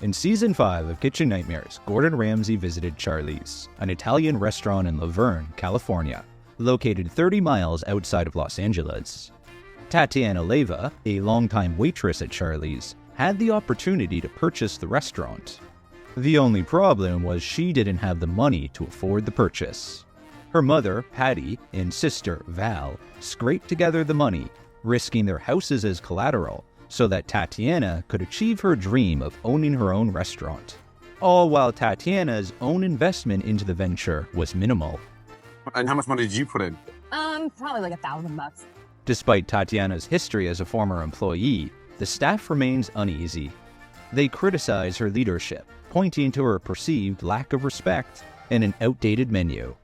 In Season 5 of Kitchen Nightmares, Gordon Ramsay visited Charlie's, an Italian restaurant in Laverne, California, located 30 miles outside of Los Angeles. Tatiana Leiva, a longtime waitress at Charlie's, had the opportunity to purchase the restaurant. The only problem was she didn't have the money to afford the purchase. Her mother, Patty, and sister, Val, scraped together the money, risking their houses as collateral, so that Tatiana could achieve her dream of owning her own restaurant. All while Tatiana's own investment into the venture was minimal. And how much money did you put in? Probably like $1,000. Despite Tatiana's history as a former employee, the staff remains uneasy. They criticize her leadership, pointing to her perceived lack of respect and an outdated menu.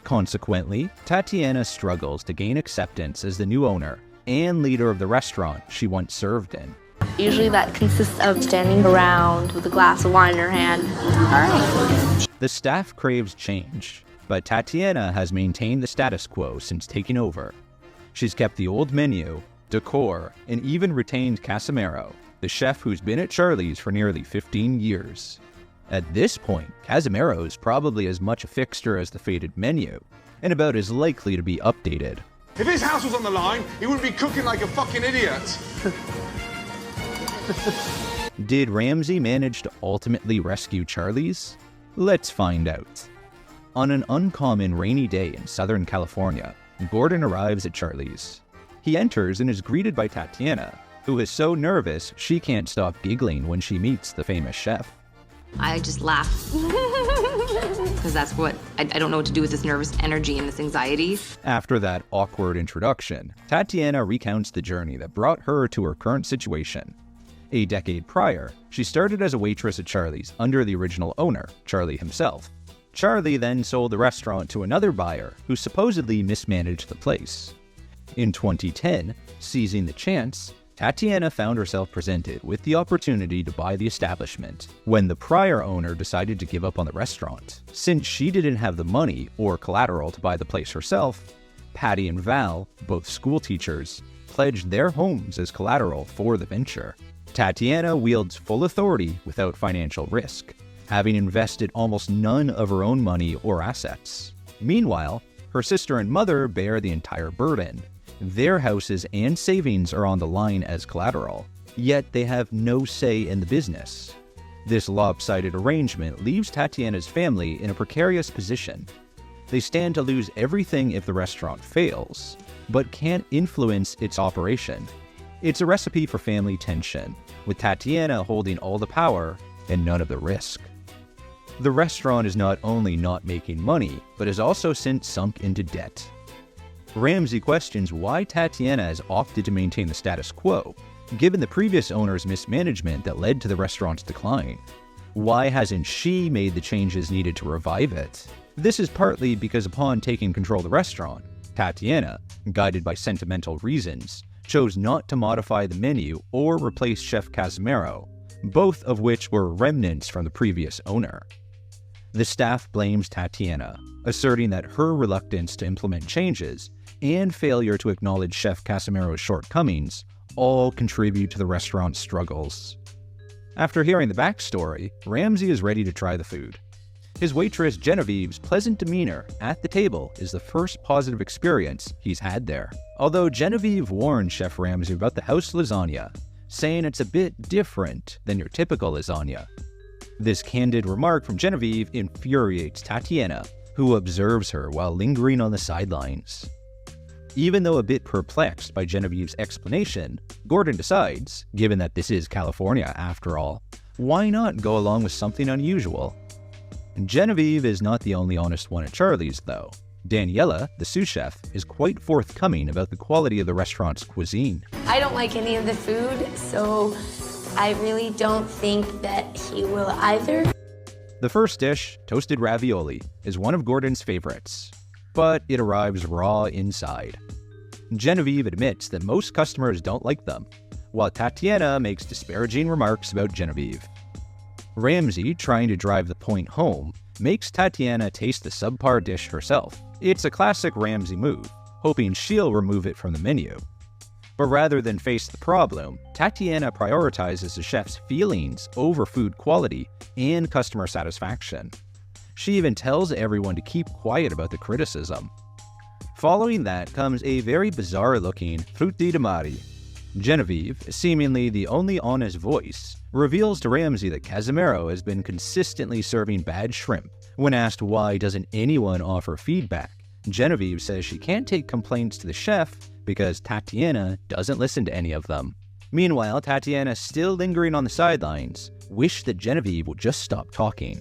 Consequently, Tatiana struggles to gain acceptance as the new owner and leader of the restaurant she once served in. Usually that consists of standing around with a glass of wine in her hand. All right. The staff craves change, but Tatiana has maintained the status quo since taking over. She's kept the old menu, decor, and even retained Casimiro, the chef who's been at Charlie's for nearly 15 years. At this point, Casimiro is probably as much a fixture as the faded menu, and about as likely to be updated. If his house was on the line, he wouldn't be cooking like a fucking idiot. Did Ramsay manage to ultimately rescue Charlie's? Let's find out. On an uncommon rainy day in Southern California, Gordon arrives at Charlie's. He enters and is greeted by Tatiana, who is so nervous she can't stop giggling when she meets the famous chef. I just laugh because that's what I don't know what to do with this nervous energy and this anxiety. After that awkward introduction, Tatiana recounts the journey that brought her to her current situation. A decade prior, she started as a waitress at Charlie's under the original owner, Charlie himself. Charlie then sold the restaurant to another buyer who supposedly mismanaged the place. In 2010, seizing the chance, Tatiana found herself presented with the opportunity to buy the establishment when the prior owner decided to give up on the restaurant. Since she didn't have the money or collateral to buy the place herself, Patty and Val, both school teachers, pledged their homes as collateral for the venture. Tatiana wields full authority without financial risk, having invested almost none of her own money or assets. Meanwhile, her sister and mother bear the entire burden. Their houses and savings are on the line as collateral, yet they have no say in the business. This lopsided arrangement leaves Tatiana's family in a precarious position. They stand to lose everything if the restaurant fails, but can't influence its operation. It's a recipe for family tension, with Tatiana holding all the power and none of the risk. The restaurant is not only not making money, but has also since sunk into debt. Ramsay questions why Tatiana has opted to maintain the status quo, given the previous owner's mismanagement that led to the restaurant's decline. Why hasn't she made the changes needed to revive it? This is partly because upon taking control of the restaurant, Tatiana, guided by sentimental reasons, chose not to modify the menu or replace Chef Casimiro, both of which were remnants from the previous owner. The staff blames Tatiana, asserting that her reluctance to implement changes and failure to acknowledge Chef Casimiro's shortcomings all contribute to the restaurant's struggles. After hearing the backstory, Ramsay is ready to try the food. His waitress Genevieve's pleasant demeanor at the table is the first positive experience he's had there. Although Genevieve warned Chef Ramsay about the house lasagna, saying it's a bit different than your typical lasagna. This candid remark from Genevieve infuriates Tatiana, who observes her while lingering on the sidelines. Even though a bit perplexed by Genevieve's explanation, Gordon decides, given that this is California after all, why not go along with something unusual? Genevieve is not the only honest one at Charlie's, though. Daniela, the sous chef, is quite forthcoming about the quality of the restaurant's cuisine. I don't like any of the food, so I really don't think that he will either. The first dish, toasted ravioli, is one of Gordon's favorites, but it arrives raw inside. Genevieve admits that most customers don't like them, while Tatiana makes disparaging remarks about Genevieve. Ramsay, trying to drive the point home, makes Tatiana taste the subpar dish herself. It's a classic Ramsay move, hoping she'll remove it from the menu. But rather than face the problem, Tatiana prioritizes the chef's feelings over food quality and customer satisfaction. She even tells everyone to keep quiet about the criticism. Following that comes a very bizarre-looking frutti di mare. Genevieve, seemingly the only honest voice, reveals to Ramsay that Casimiro has been consistently serving bad shrimp. When asked why doesn't anyone offer feedback, Genevieve says she can't take complaints to the chef because Tatiana doesn't listen to any of them. Meanwhile, Tatiana, still lingering on the sidelines, wished that Genevieve would just stop talking.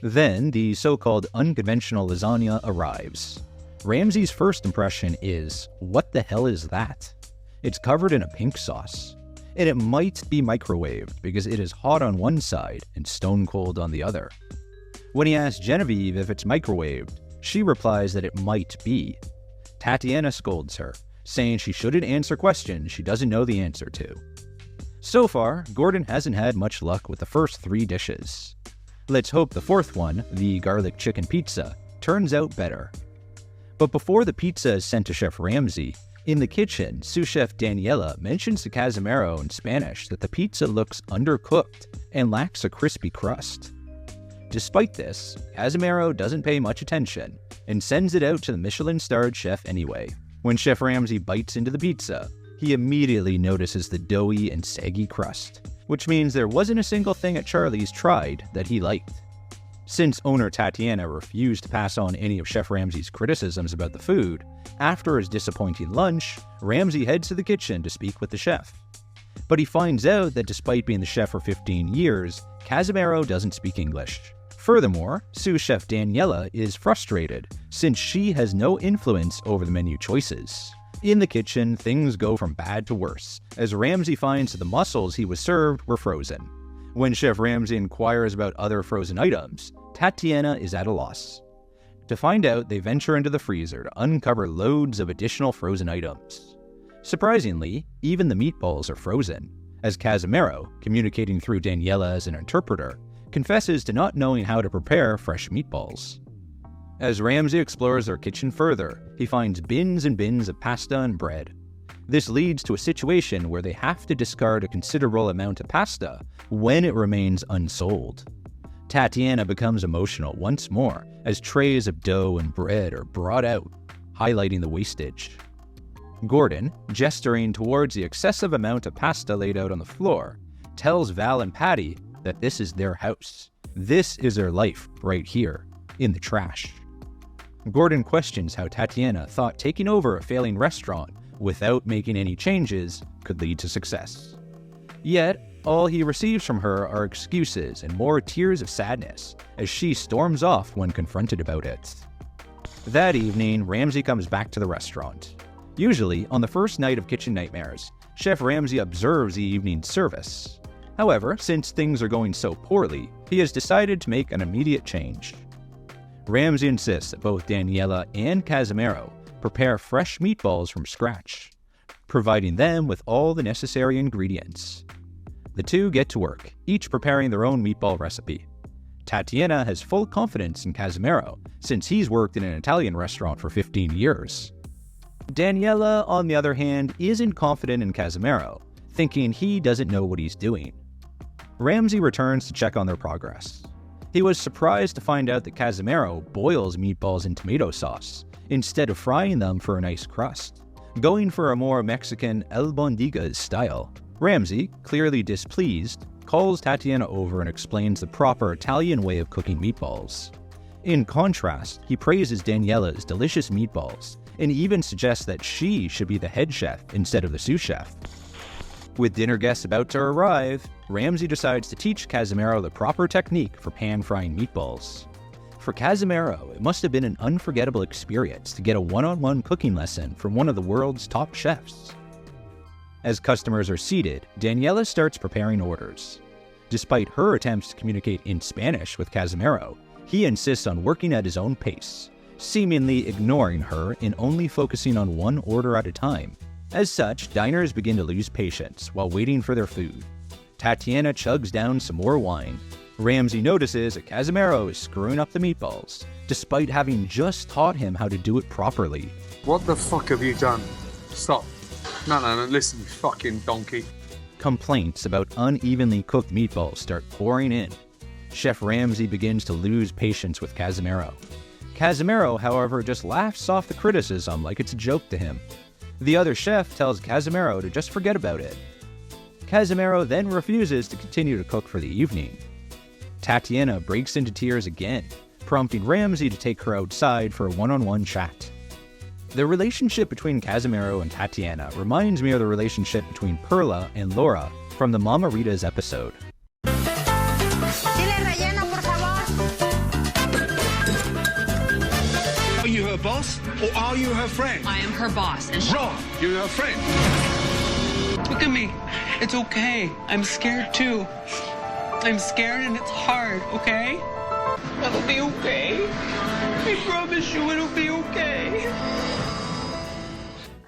Then, the so-called unconventional lasagna arrives. Ramsay's first impression is, what the hell is that? It's covered in a pink sauce, and it might be microwaved because it is hot on one side and stone cold on the other. When he asks Genevieve if it's microwaved, she replies that it might be. Tatiana scolds her, saying she shouldn't answer questions she doesn't know the answer to. So far, Gordon hasn't had much luck with the first 3 dishes. Let's hope the fourth one, the garlic chicken pizza, turns out better. But before the pizza is sent to Chef Ramsay, in the kitchen, sous chef Daniela mentions to Casimiro in Spanish that the pizza looks undercooked and lacks a crispy crust. Despite this, Casimiro doesn't pay much attention and sends it out to the Michelin-starred chef anyway. When Chef Ramsay bites into the pizza, he immediately notices the doughy and saggy crust, which means there wasn't a single thing at Charlie's tried that he liked. Since owner Tatiana refused to pass on any of Chef Ramsay's criticisms about the food, after his disappointing lunch, Ramsay heads to the kitchen to speak with the chef. But he finds out that despite being the chef for 15 years, Casimiro doesn't speak English. Furthermore, sous chef Daniela is frustrated since she has no influence over the menu choices. In the kitchen, things go from bad to worse, as Ramsay finds that the mussels he was served were frozen. When Chef Ramsay inquires about other frozen items, Tatiana is at a loss. To find out, they venture into the freezer to uncover loads of additional frozen items. Surprisingly, even the meatballs are frozen, as Casimiro, communicating through Daniela as an interpreter, confesses to not knowing how to prepare fresh meatballs. As Ramsay explores their kitchen further, he finds bins and bins of pasta and bread. This leads to a situation where they have to discard a considerable amount of pasta when it remains unsold. Tatiana becomes emotional once more as trays of dough and bread are brought out, highlighting the wastage. Gordon, gesturing towards the excessive amount of pasta laid out on the floor, tells Val and Patty that this is their house. This is their life right here, in the trash. Gordon questions how Tatiana thought taking over a failing restaurant without making any changes could lead to success. Yet, all he receives from her are excuses and more tears of sadness as she storms off when confronted about it. That evening, Ramsay comes back to the restaurant. Usually, on the first night of Kitchen Nightmares, Chef Ramsay observes the evening service. However, since things are going so poorly, he has decided to make an immediate change. Ramsay insists that both Daniela and Casimiro prepare fresh meatballs from scratch, providing them with all the necessary ingredients. The two get to work, each preparing their own meatball recipe. Tatiana has full confidence in Casimiro, since he's worked in an Italian restaurant for 15 years. Daniela, on the other hand, isn't confident in Casimiro, thinking he doesn't know what he's doing. Ramsay returns to check on their progress. He was surprised to find out that Casimiro boils meatballs in tomato sauce, instead of frying them for a nice crust, going for a more Mexican albondigas style. Ramsay, clearly displeased, calls Tatiana over and explains the proper Italian way of cooking meatballs. In contrast, he praises Daniela's delicious meatballs, and even suggests that she should be the head chef instead of the sous chef. With dinner guests about to arrive, Ramsay decides to teach Casimiro the proper technique for pan-frying meatballs. For Casimiro, it must have been an unforgettable experience to get a one-on-one cooking lesson from one of the world's top chefs. As customers are seated, Daniela starts preparing orders. Despite her attempts to communicate in Spanish with Casimiro, he insists on working at his own pace, seemingly ignoring her and only focusing on one order at a time. As such, diners begin to lose patience while waiting for their food. Tatiana chugs down some more wine. Ramsay notices that Casimiro is screwing up the meatballs, despite having just taught him how to do it properly. What the fuck have you done? Stop. No, listen, you fucking donkey. Complaints about unevenly cooked meatballs start pouring in. Chef Ramsay begins to lose patience with Casimiro. Casimiro, however, just laughs off the criticism like it's a joke to him. The other chef tells Casimiro to just forget about it. Casimiro then refuses to continue to cook for the evening. Tatiana breaks into tears again, prompting Ramsay to take her outside for a one-on-one chat. The relationship between Casimiro and Tatiana reminds me of the relationship between Perla and Laura from the Mama Rita's episode. Are you her boss or are you her friend? I am her boss, and Wrong. You're her friend. look at me. It's okay. I'm scared too. I'm scared and it's hard, okay? It'll be okay. I promise you it'll be okay.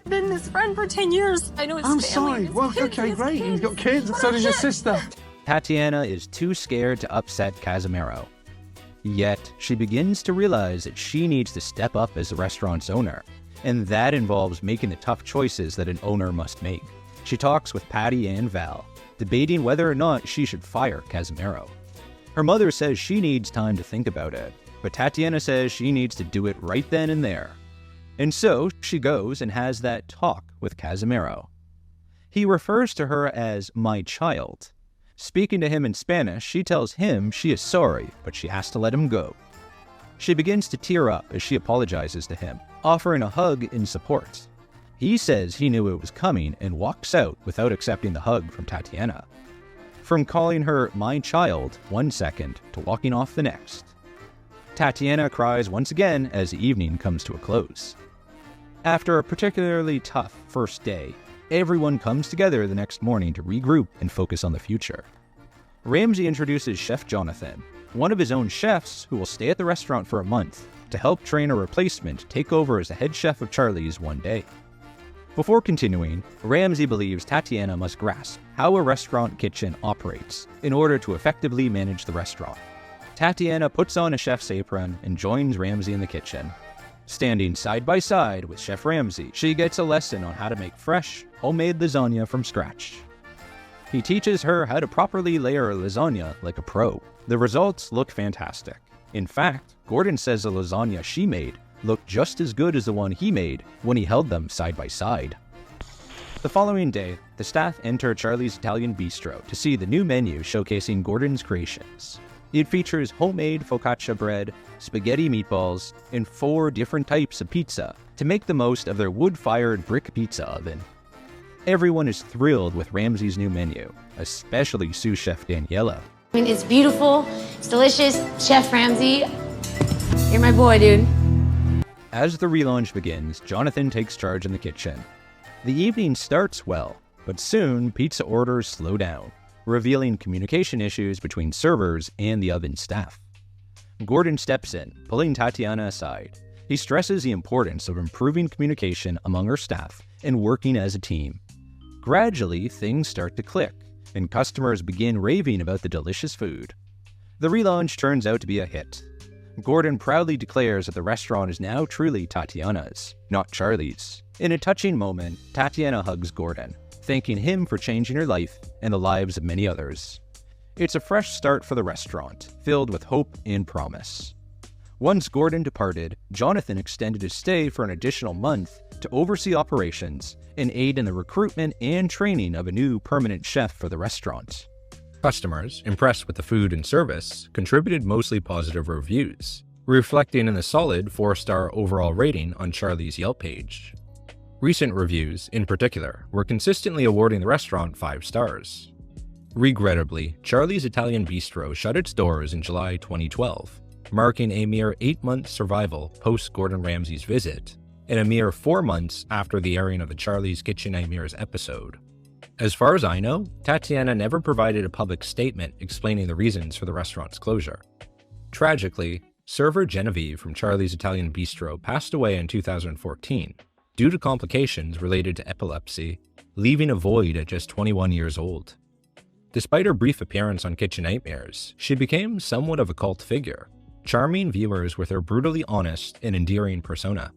I've been his friend for 10 years. I know his I'm family, sorry. his Well, kids, okay, his great. kids. You've got kids, and so does your sister. Tatiana is too scared to upset Casimiro. Yet, she begins to realize that she needs to step up as the restaurant's owner, and that involves making the tough choices that an owner must make. She talks with Patty and Val, debating whether or not she should fire Casimiro. Her mother says she needs time to think about it, but Tatiana says she needs to do it right then and there. And so, she goes and has that talk with Casimiro. He refers to her as my child. Speaking to him in Spanish, she tells him she is sorry, but she has to let him go. She begins to tear up as she apologizes to him, offering a hug in support. He says he knew it was coming and walks out without accepting the hug from Tatiana. From calling her my child one second to walking off the next. Tatiana cries once again as the evening comes to a close. After a particularly tough first day, everyone comes together the next morning to regroup and focus on the future. Ramsay introduces Chef Jonathan, one of his own chefs who will stay at the restaurant for a month to help train a replacement to take over as the head chef of Charlie's one day. Before continuing, Ramsay believes Tatiana must grasp how a restaurant kitchen operates in order to effectively manage the restaurant. Tatiana puts on a chef's apron and joins Ramsay in the kitchen. Standing side by side with Chef Ramsay, she gets a lesson on how to make fresh, homemade lasagna from scratch. He teaches her how to properly layer a lasagna like a pro. The results look fantastic. In fact, Gordon says the lasagna she made looked just as good as the one he made when he held them side by side. The following day, the staff enter Charlie's Italian Bistro to see the new menu showcasing Gordon's creations. It features homemade focaccia bread, spaghetti meatballs, and 4 different types of pizza to make the most of their wood-fired brick pizza oven. Everyone is thrilled with Ramsay's new menu, especially sous chef Daniela. I mean, it's beautiful, it's delicious. Chef Ramsay, you're my boy, dude. As the relaunch begins, Jonathan takes charge in the kitchen. The evening starts well, but soon pizza orders slow down, revealing communication issues between servers and the oven staff. Gordon steps in, pulling Tatiana aside. He stresses the importance of improving communication among her staff and working as a team. Gradually, things start to click, and customers begin raving about the delicious food. The relaunch turns out to be a hit. Gordon proudly declares that the restaurant is now truly Tatiana's, not Charlie's. In a touching moment, Tatiana hugs Gordon, thanking him for changing her life and the lives of many others. It's a fresh start for the restaurant, filled with hope and promise. Once Gordon departed, Jonathan extended his stay for an additional month to oversee operations and aid in the recruitment and training of a new permanent chef for the restaurant. Customers, impressed with the food and service, contributed mostly positive reviews, reflecting in the solid 4-star overall rating on Charlie's Yelp page. Recent reviews, in particular, were consistently awarding the restaurant 5 stars. Regrettably, Charlie's Italian Bistro shut its doors in July 2012, marking a mere 8-month survival post-Gordon Ramsay's visit, and a mere 4 months after the airing of the Charlie's Kitchen Nightmares episode. As far as I know, Tatiana never provided a public statement explaining the reasons for the restaurant's closure. Tragically, server Genevieve from Charlie's Italian Bistro passed away in 2014 due to complications related to epilepsy, leaving a void at just 21 years old. Despite her brief appearance on Kitchen Nightmares, she became somewhat of a cult figure, charming viewers with her brutally honest and endearing persona.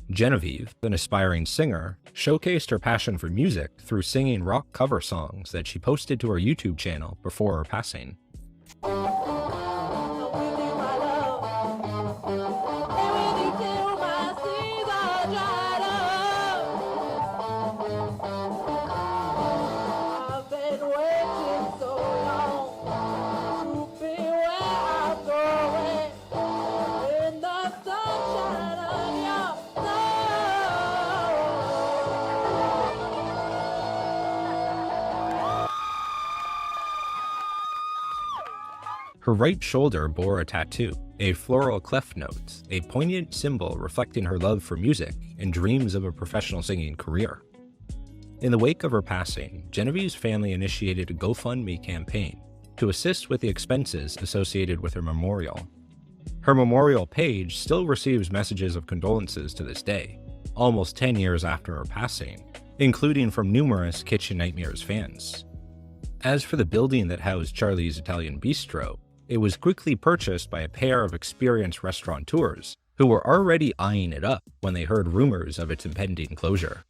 Genevieve, an aspiring singer, showcased her passion for music through singing rock cover songs that she posted to her YouTube channel before her passing. Her right shoulder bore a tattoo, a floral clef note, a poignant symbol reflecting her love for music and dreams of a professional singing career. In the wake of her passing, Genevieve's family initiated a GoFundMe campaign to assist with the expenses associated with her memorial. Her memorial page still receives messages of condolences to this day, almost 10 years after her passing, including from numerous Kitchen Nightmares fans. As for the building that housed Charlie's Italian Bistro, it was quickly purchased by a pair of experienced restaurateurs who were already eyeing it up when they heard rumors of its impending closure.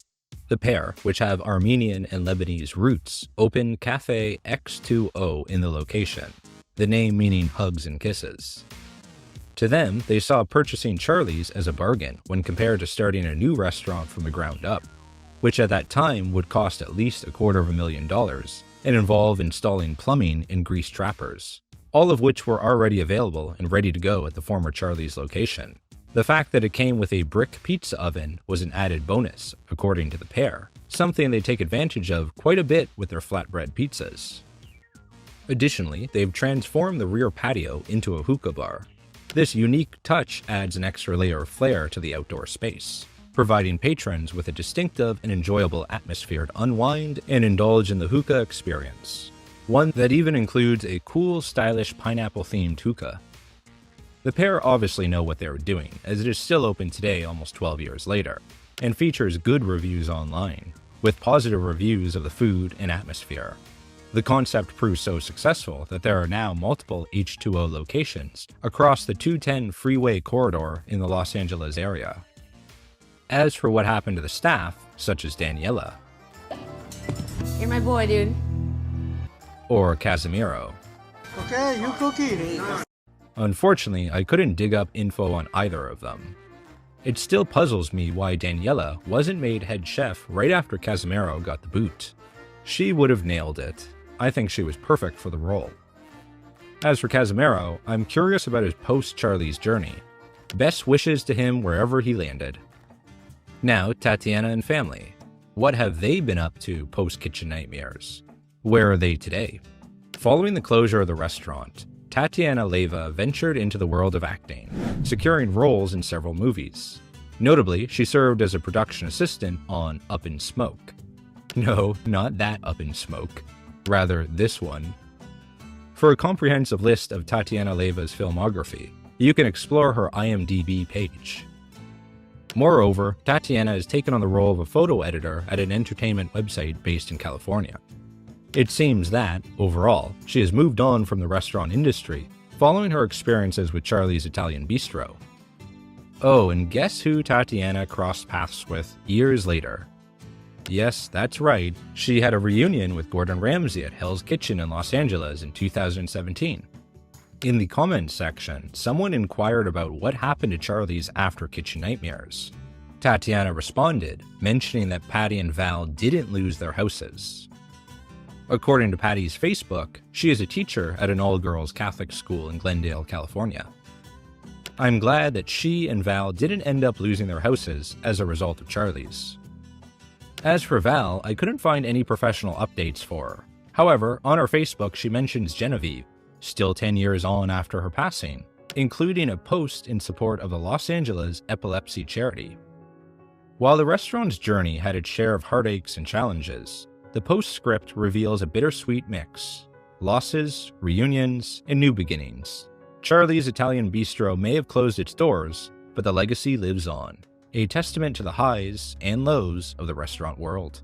The pair, which have Armenian and Lebanese roots, opened Cafe X2O in the location, the name meaning hugs and kisses. To them, they saw purchasing Charlie's as a bargain when compared to starting a new restaurant from the ground up, which at that time would cost at least $250,000 and involve installing plumbing and grease trappers, all of which were already available and ready to go at the former Charlie's location. The fact that it came with a brick pizza oven was an added bonus, according to the pair, something they take advantage of quite a bit with their flatbread pizzas. Additionally, they've transformed the rear patio into a hookah bar. This unique touch adds an extra layer of flair to the outdoor space, providing patrons with a distinctive and enjoyable atmosphere to unwind and indulge in the hookah experience. One that even includes a cool, stylish pineapple-themed hookah. The pair obviously know what they are doing, as it is still open today almost 12 years later, and features good reviews online, with positive reviews of the food and atmosphere. The concept proved so successful that there are now multiple H2O locations across the 210 freeway corridor in the Los Angeles area. As for what happened to the staff, such as Daniela, You're my boy, dude. or Casimiro, Okay, you cookie. unfortunately, I couldn't dig up info on either of them. It still puzzles me why Daniela wasn't made head chef right after Casimiro got the boot. She would have nailed it. I think she was perfect for the role. As for Casimiro, I'm curious about his post-Charlie's journey. Best wishes to him wherever he landed. Now, Tatiana and family. What have they been up to post-Kitchen Nightmares? Where are they today? Following the closure of the restaurant, Tatiana Leiva ventured into the world of acting, securing roles in several movies. Notably, she served as a production assistant on Up in Smoke. No, not that Up in Smoke. Rather, this one. For a comprehensive list of Tatiana Leiva's filmography, you can explore her IMDb page. Moreover, Tatiana has taken on the role of a photo editor at an entertainment website based in California. It seems that, overall, she has moved on from the restaurant industry following her experiences with Charlie's Italian Bistro. Oh, and guess who Tatiana crossed paths with years later? Yes, that's right, she had a reunion with Gordon Ramsay at Hell's Kitchen in Los Angeles in 2017. In the comments section, someone inquired about what happened to Charlie's after Kitchen Nightmares. Tatiana responded, mentioning that Patty and Val didn't lose their houses. According to Patty's Facebook, she is a teacher at an all-girls Catholic school in Glendale, California. I'm glad that she and Val didn't end up losing their houses as a result of Charlie's. As for Val, I couldn't find any professional updates for her. However, on her Facebook she mentions Genevieve, still 10 years on after her passing, including a post in support of the Los Angeles epilepsy charity. While the restaurant's journey had its share of heartaches and challenges, the postscript reveals a bittersweet mix: losses, reunions, and new beginnings. Charlie's Italian Bistro may have closed its doors, but the legacy lives on, a testament to the highs and lows of the restaurant world.